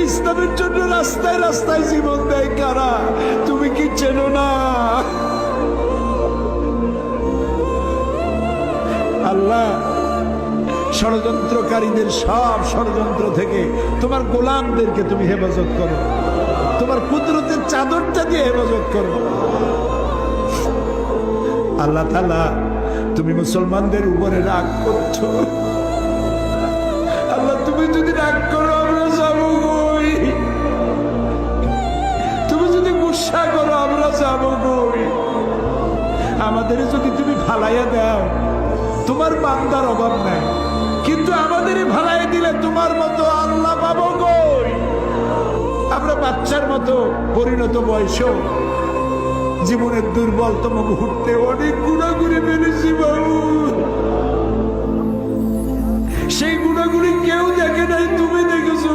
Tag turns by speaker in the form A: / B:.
A: ইসলামের জন্য রাস্তায় রাস্তায় জীবন দেয় কারা? তুমি কি চেনো না? আল্লাহ, ষড়যন্ত্রকারীদের সব ষড়যন্ত্র থেকে তোমার গোলামদেরকে তুমি হেফাজত করো, তোমার কুদরতের চাদরটা দিয়ে হেফাজত করো। আল্লাহ তাআলা, তুমি মুসলমানদের উপরে রাগ করছো। আল্লাহ, তুমি যদি রাগ করো আমরা যাবো কই? তুমি যদি গুসা করো আমরা যাবো কই? আমাদের যদি তুমি ভালাইয়া দাও, তোমার বান্দার অভাব নাই, কিন্তু আমাদেরই ভালাই দিলে তোমার মতো আল্লাহ পাবো কই? আমরা বাচ্চার মতো পরিণত বয়সেও জীবনের দুর্বলতম মুহূর্তে অনেক গুণাগুলি মেনেছি বাবু। সেই গুণাগুলি কেউ দেখে নাই, তুমি দেখেছো।